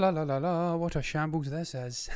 la la la la, what a shambles this is.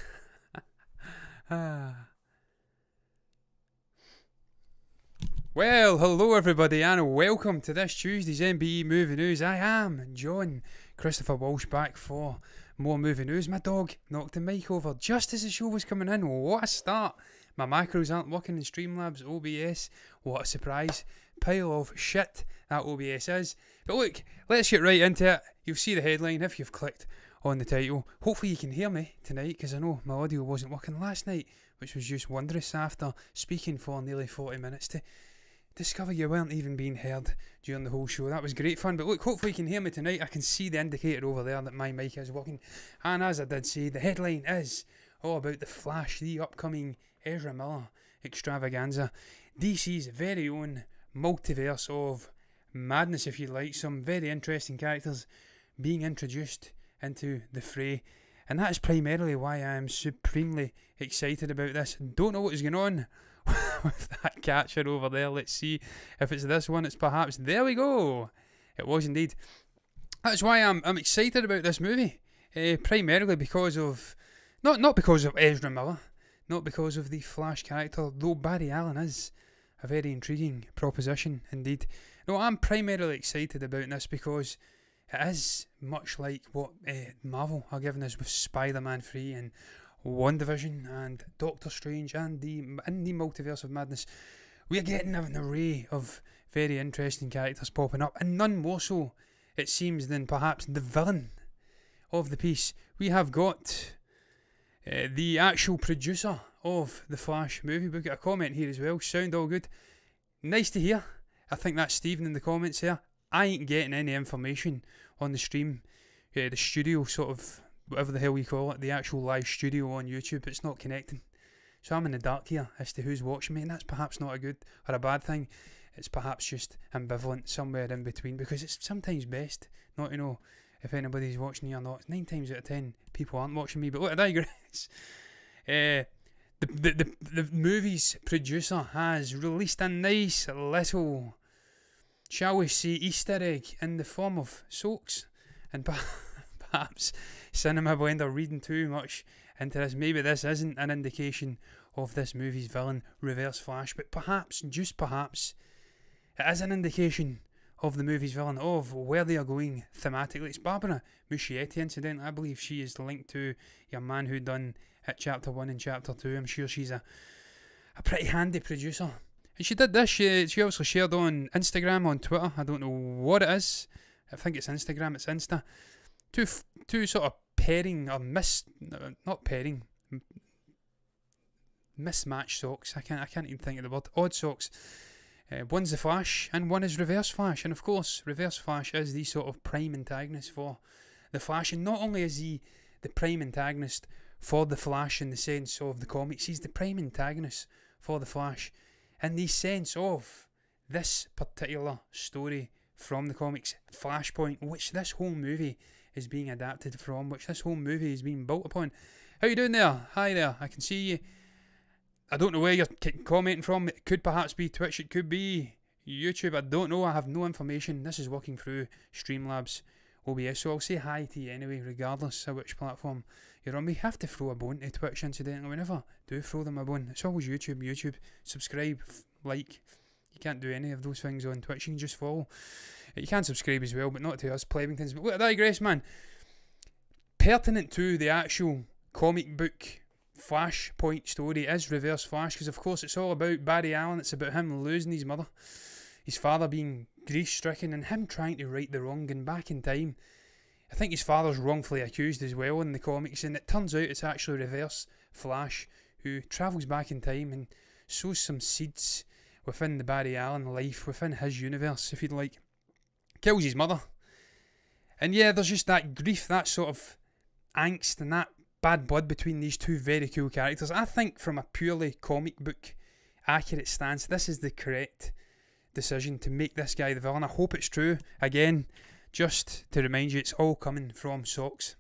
Well, hello everybody and welcome to this Tuesday's MBE Movie News. I am John Christopher Walsh back for more movie news. My dog knocked the mic over just as the show was coming in. What a start. My macros aren't working in Streamlabs OBS. What a surprise. Pile of shit that OBS is. But look, let's get right into it. You'll see the headline if you've clicked on the title. Hopefully you can hear me tonight because I know my audio wasn't working last night, which was just wondrous after speaking for nearly 40 minutes to discover you weren't even being heard during the whole show. That was great fun. But look, hopefully you can hear me tonight. I can see the indicator over there that my mic is working. And as I did say, the headline is all about The Flash, the upcoming Ezra Miller extravaganza. DC's very own multiverse of madness, if you like. Some very interesting characters being introduced into the fray. And that is primarily why I am supremely excited about this. Don't know what is going on with that catcher over there. Let's see if it's this one. It's perhaps, there we go, it was indeed. That's why I'm excited about this movie, primarily because of not because of Ezra Miller, not because of the Flash character, though Barry Allen is a very intriguing proposition indeed. No, I'm primarily excited about this because it is much like what Marvel are giving us with Spider-Man 3 and WandaVision and Doctor Strange, and in the Multiverse of Madness we are getting an array of very interesting characters popping up, and none more so, it seems, than perhaps the villain of the piece. We have got the actual producer of the Flash movie. We've got a comment here as well. Sound all good? Nice to hear. I think that's Stephen in the comments here. I ain't getting any information on the stream, the studio sort of, whatever the hell we call it, the actual live studio on YouTube. It's not connecting, so I'm in the dark here as to who's watching me, and that's perhaps not a good or a bad thing. It's perhaps just ambivalent, somewhere in between, because it's sometimes best not to know if anybody's watching you or not. 9 times out of 10 people aren't watching me, but look, I digress. The movie's producer has released a nice little, shall we say, Easter egg in the form of soaks, and perhaps Cinema Blender reading too much into this. Maybe this isn't an indication of this movie's villain, ReverseFlash, but perhaps, just perhaps, it is an indication of the movie's villain, of where they are going thematically. It's Barbara Muschietti, incidentally. I believe she is linked to your man who done Hit Chapter 1 and Chapter 2. I'm sure she's a pretty handy producer. And she did this, she obviously shared on Instagram, on Twitter, I don't know what it is. I think it's Instagram, it's Insta. Two sort of pairing, or not pairing, mismatched socks. I can't even think of the word. Odd socks. One's the Flash and one is ReverseFlash, and of course ReverseFlash is the sort of prime antagonist for the Flash. And not only is he the prime antagonist for the Flash in the sense of the comics, he's the prime antagonist for the Flash in the sense of this particular story from the comics, Flashpoint, which this whole movie is being adapted from, which this whole movie is being built upon. How you doing there? Hi there, I can see you. I don't know where you're commenting from. It could perhaps be Twitch, it could be YouTube, I don't know, I have no information. This is working through Streamlabs OBS, so I'll say hi to you anyway, regardless of which platform you're on. We have to throw a bone to Twitch, incidentally. We never do throw them a bone. It's always YouTube. Subscribe, like. You can't do any of those things on Twitch. You can just follow. You can subscribe as well, but not to us Plebingtons. But look, I digress, man. Pertinent to the actual comic book Flashpoint story is ReverseFlash, because of course it's all about Barry Allen. It's about him losing his mother, his father being grief-stricken, and him trying to right the wrong and back in time. I think his father's wrongfully accused as well in the comics, and it turns out it's actually ReverseFlash who travels back in time and sows some seeds within the Barry Allen life, within his universe, if you'd like. Kills his mother. And yeah, there's just that grief, that sort of angst, and that bad blood between these two very cool characters. I think from a purely comic book accurate stance, this is the correct decision to make this guy the villain. I hope it's true. Again, just to remind you, it's all coming from socks.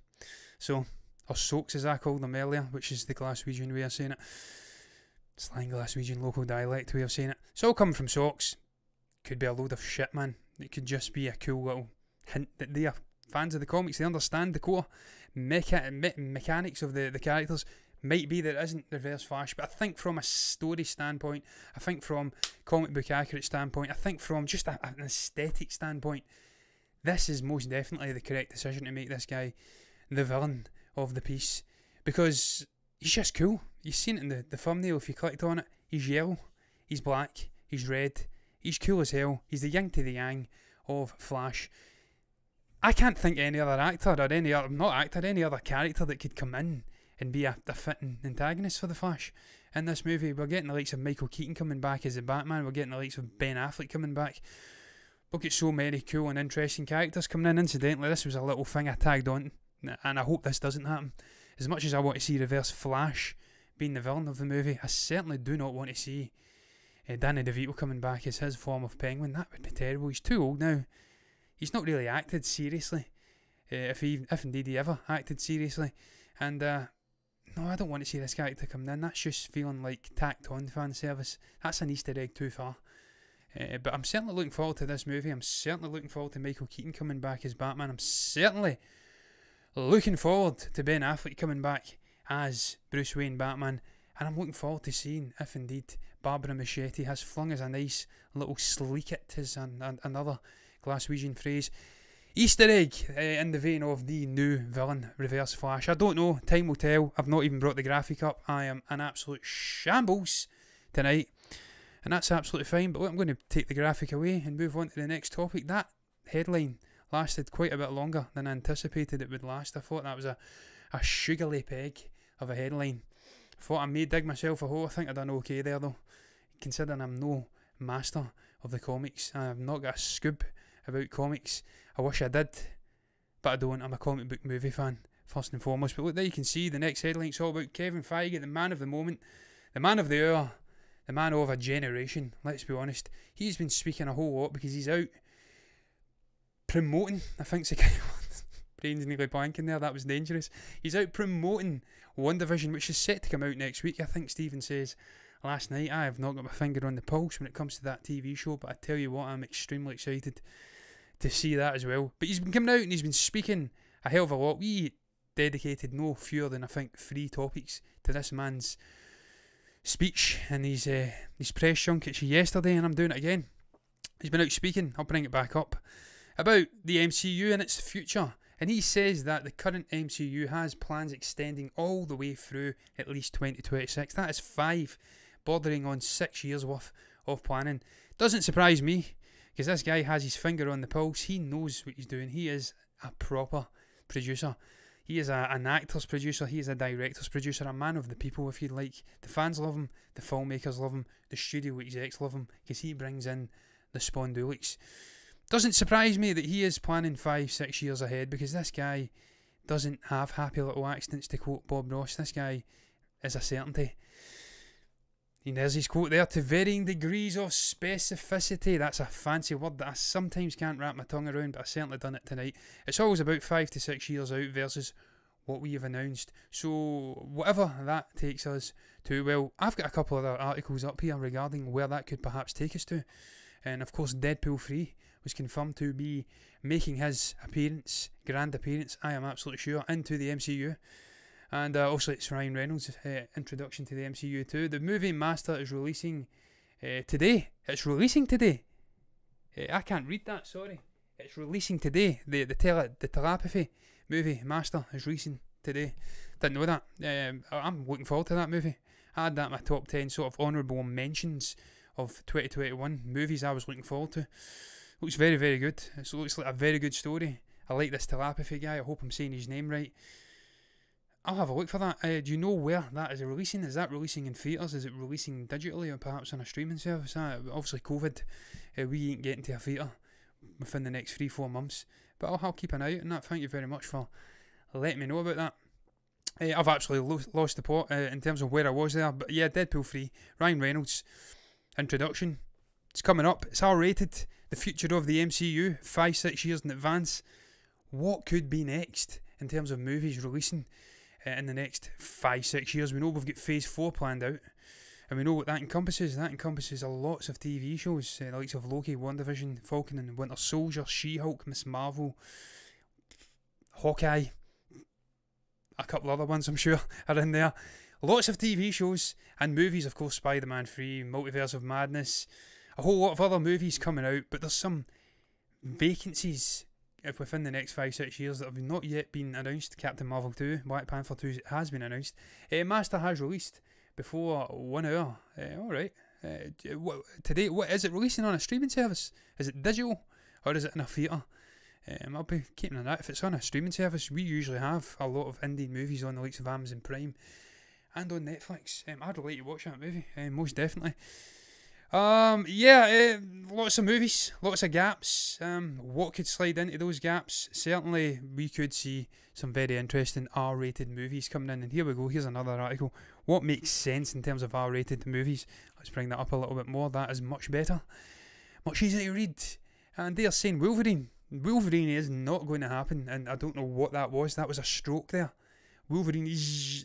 So, or soaks as I called them earlier, which is the Glaswegian way of saying it. Slang Glaswegian local dialect way of saying it. It's all coming from socks. Could be a load of shit, man. It could just be a cool little hint that they are fans of the comics. They understand the core mechanics of the characters might be that it isn't Reverse Flash, but I think from a story standpoint, I think from comic book accurate standpoint, I think from just an aesthetic standpoint, this is most definitely the correct decision to make this guy the villain of the piece, because he's just cool. You've seen it in the thumbnail if you clicked on it. He's yellow, he's black, he's red, he's cool as hell. He's the yin to the yang of Flash. I can't think of any other actor or any other character that could come in and be a fitting antagonist for the Flash in this movie. We're getting the likes of Michael Keaton coming back as the Batman. We're getting the likes of Ben Affleck coming back. We've got so many cool and interesting characters coming in. Incidentally, this was a little thing I tagged on, and I hope this doesn't happen. As much as I want to see Reverse Flash being the villain of the movie, I certainly do not want to see Danny DeVito coming back as his form of Penguin. That would be terrible. He's too old now. He's not really acted seriously, if indeed he ever acted seriously. And no, I don't want to see this character coming in. That's just feeling like tacked on fan service. That's an Easter egg too far. But I'm certainly looking forward to this movie. I'm certainly looking forward to Michael Keaton coming back as Batman. I'm certainly looking forward to Ben Affleck coming back as Bruce Wayne Batman. And I'm looking forward to seeing if indeed Barbara Machete has flung us a nice little sleek it, is another Glaswegian phrase, Easter egg in the vein of the new villain, Reverse Flash. I don't know, time will tell. I've not even brought the graphic up. I am an absolute shambles tonight, and that's absolutely fine. But look, I'm going to take the graphic away and move on to the next topic. That headline lasted quite a bit longer than I anticipated it would last. I thought that was a sugarly peg of a headline. I thought I may dig myself a hole. I think I done okay there though, considering I'm no master of the comics. I've not got a scoop about comics. I wish I did, but I don't. I'm a comic book movie fan first and foremost. But look, there you can see the next headline. It's all about Kevin Feige, the man of the moment, the man of the hour, the man of a generation. Let's be honest, he's been speaking a whole lot because he's out promoting, I think's the kind of brains nearly blanking there, that was dangerous. He's out promoting WandaVision, which is set to come out next week. I think Stephen says last night. I have not got my finger on the pulse when it comes to that TV show, but I tell you what, I'm extremely excited to see that as well. But he's been coming out and he's been speaking a hell of a lot. We dedicated no fewer than I think 3 topics to this man's speech and his press junket yesterday, and I'm doing it again. He's been out speaking, I'll bring it back up, about the MCU and its future. And he says that the current MCU has plans extending all the way through at least 2026. That is 5, bordering on 6 years worth of planning. Doesn't surprise me, because this guy has his finger on the pulse. He knows what he's doing. He is a proper producer. He is an actor's producer. He is a director's producer, a man of the people, if you'd like. The fans love him. The filmmakers love him. The studio execs love him, because he brings in the spondulics. Doesn't surprise me that he is planning 5-6 years ahead, because this guy doesn't have happy little accidents, to quote Bob Ross. This guy is a certainty. And there's his quote there, to varying degrees of specificity. That's a fancy word that I sometimes can't wrap my tongue around, but I've certainly done it tonight. It's always about 5 to 6 years out versus what we have announced. So whatever that takes us to, well, I've got a couple of other articles up here regarding where that could perhaps take us to. And of course, Deadpool 3 was confirmed to be making his grand appearance, I am absolutely sure, into the MCU. And also it's Ryan Reynolds' introduction to the MCU too. The movie Master is releasing today. It's releasing today. I can't read that, sorry. It's releasing today. The telepathy movie Master is releasing today. Didn't know that. I'm looking forward to that movie. I had that in my top 10 sort of honourable mentions of 2021 movies I was looking forward to. Looks very, very good. It looks like a very good story. I like this telepathy guy. I hope I'm saying his name right. I'll have a look for that. Do you know where that is releasing? Is that releasing in theatres? Is it releasing digitally or perhaps on a streaming service? Obviously COVID, we ain't getting to a theatre within the next 3-4 months. But I'll keep an eye out on that. Thank you very much for letting me know about that. I've actually lost the plot in terms of where I was there. But yeah, Deadpool 3, Ryan Reynolds introduction. It's coming up. It's R-rated. The future of the MCU, 5-6 years in advance. What could be next in terms of movies releasing in the next 5-6 years? We know we've got Phase 4 planned out, and we know what that encompasses. That encompasses lots of TV shows, the likes of Loki, WandaVision, Falcon and Winter Soldier, She-Hulk, Miss Marvel, Hawkeye, a couple other ones I'm sure are in there. Lots of TV shows and movies, of course, Spider-Man 3, Multiverse of Madness, a whole lot of other movies coming out, but there's some vacancies if within the next 5-6 years that have not yet been announced. Captain Marvel 2, Black Panther 2 has been announced. Master has released before 1 hour. Alright. Today, what is it releasing on a streaming service? Is it digital or is it in a theatre? I'll be keeping on that. If it's on a streaming service, we usually have a lot of indie movies on the likes of Amazon Prime and on Netflix. I'd like to watch that movie, most definitely. Lots of movies, lots of gaps. What could slide into those gaps? Certainly, we could see some very interesting R-rated movies coming in. And here we go. Here's another article. What makes sense in terms of R-rated movies? Let's bring that up a little bit more. That is much better, much easier to read. And they are saying Wolverine. Wolverine is not going to happen, and I don't know what that was. That was a stroke there. Wolverine is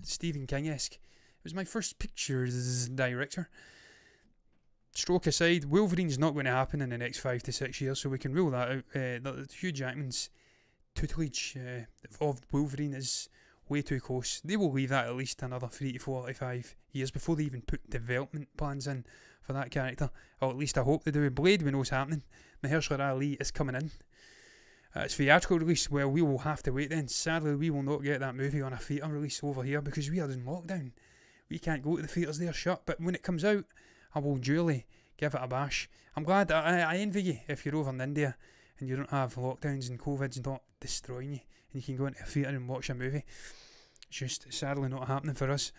Stephen King-esque. It was my first pictures director. Stroke aside, Wolverine's not going to happen in the next 5 to 6 years, so we can rule that out. Hugh Jackman's tutelage of Wolverine is way too close. They will leave that at least another 3 to 4 to 5 years before they even put development plans in for that character. Or at least I hope they do. Blade, we know what's happening. Mahershala Ali is coming in. It's theatrical release. Well, we will have to wait then. Sadly, we will not get that movie on a theatre release over here because we are in lockdown. We can't go to the theatres, they're shut. But when it comes out, I will duly give it a bash. I'm glad, I envy you if you're over in India and you don't have lockdowns and COVID's not destroying you and you can go into a theatre and watch a movie. It's just sadly not happening for us.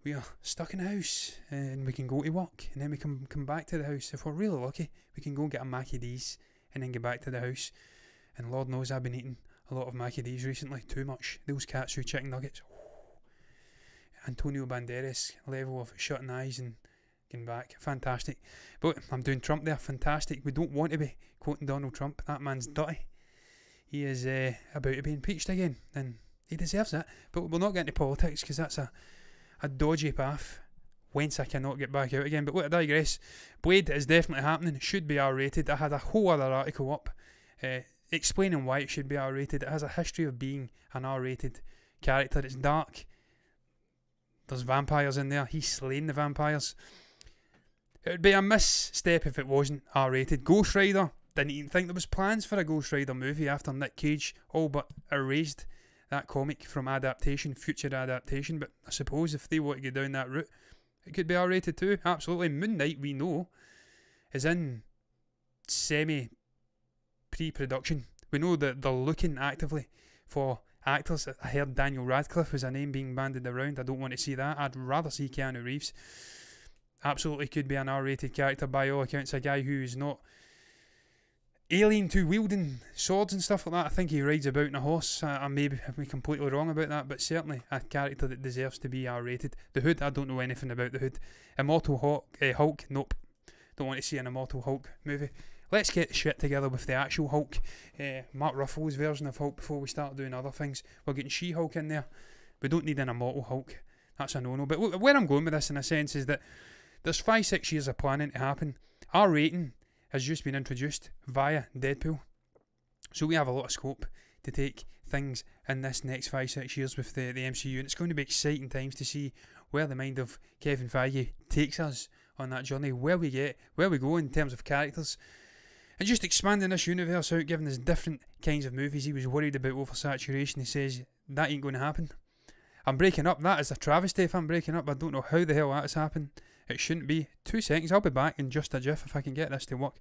We are stuck in the house and we can go to work and then we can come back to the house. If we're really lucky, we can go and get a Mackie D's and then get back to the house. And Lord knows I've been eating a lot of Mackie D's recently, too much. Those katsu chicken nuggets. Antonio Banderas level of shutting eyes and getting back. Fantastic. But I'm doing Trump there. Fantastic. We don't want to be quoting Donald Trump. That man's dirty. He is about to be impeached again and he deserves it. But we'll not get into politics because that's a dodgy path whence I cannot get back out again. But look, I digress. Blade is definitely happening. It should be R-rated. I had a whole other article up explaining why it should be R-rated. It has a history of being an R-rated character. It's dark. There's vampires in there. He's slaying the vampires. It would be a misstep if it wasn't R-rated. Ghost Rider, didn't even think there was plans for a Ghost Rider movie after Nick Cage all but erased that comic from future adaptation. But I suppose if they want to go down that route, it could be R-rated too. Absolutely. Moon Knight, we know, is in pre-production. We know that they're looking actively for actors. I heard Daniel Radcliffe was a name being bandied around. I don't want to see that. I'd rather see Keanu Reeves. Absolutely could be an R-rated character by all accounts. A guy who is not alien to wielding swords and stuff like that. I think he rides about on a horse. I may be completely wrong about that, but certainly a character that deserves to be R-rated. The Hood, I don't know anything about the Hood. Immortal Hulk, nope. Don't want to see an Immortal Hulk movie. Let's get the shit together with the actual Hulk. Mark Ruffalo's version of Hulk before we start doing other things. We're getting She-Hulk in there. We don't need an Immortal Hulk. That's a no-no. But where I'm going with this in a sense is that there's 5-6 years of planning to happen. Our rating has just been introduced via Deadpool. So we have a lot of scope to take things in this next 5-6 years with the MCU. And it's going to be exciting times to see where the mind of Kevin Feige takes us on that journey. Where we go in terms of characters. And just expanding this universe out, giving us different kinds of movies. He was worried about oversaturation. He says, that ain't going to happen. I'm breaking up. That is a travesty if I'm breaking up. I don't know how the hell that has happened. It shouldn't be. 2 seconds. I'll be back in just a jiff if I can get this to work.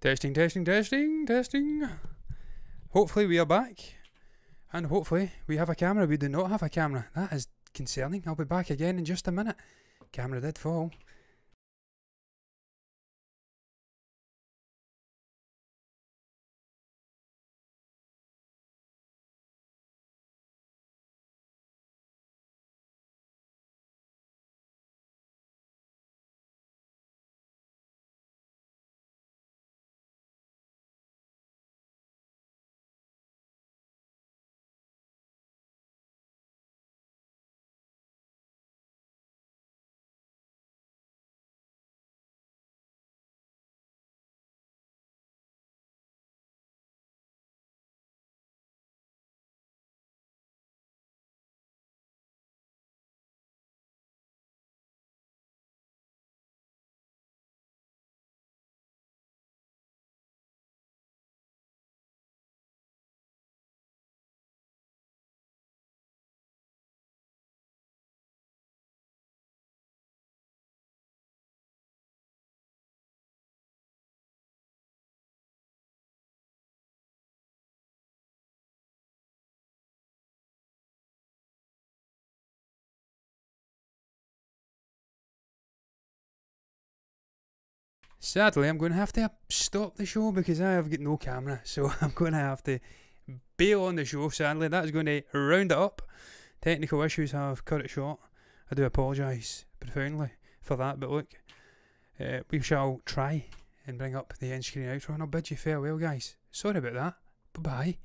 Testing, testing, testing, testing. Hopefully we are back. And hopefully we have a camera. We do not have a camera. That is concerning. I'll be back again in just a minute. Camera did fall. Sadly, I'm going to have to stop the show because I have got no camera, so I'm going to have to bail on the show. Sadly, that is going to round it up. Technical issues have cut it short. I do apologise profoundly for that, but look, we shall try and bring up the end screen outro, and I'll bid you farewell, guys. Sorry about that. Bye bye.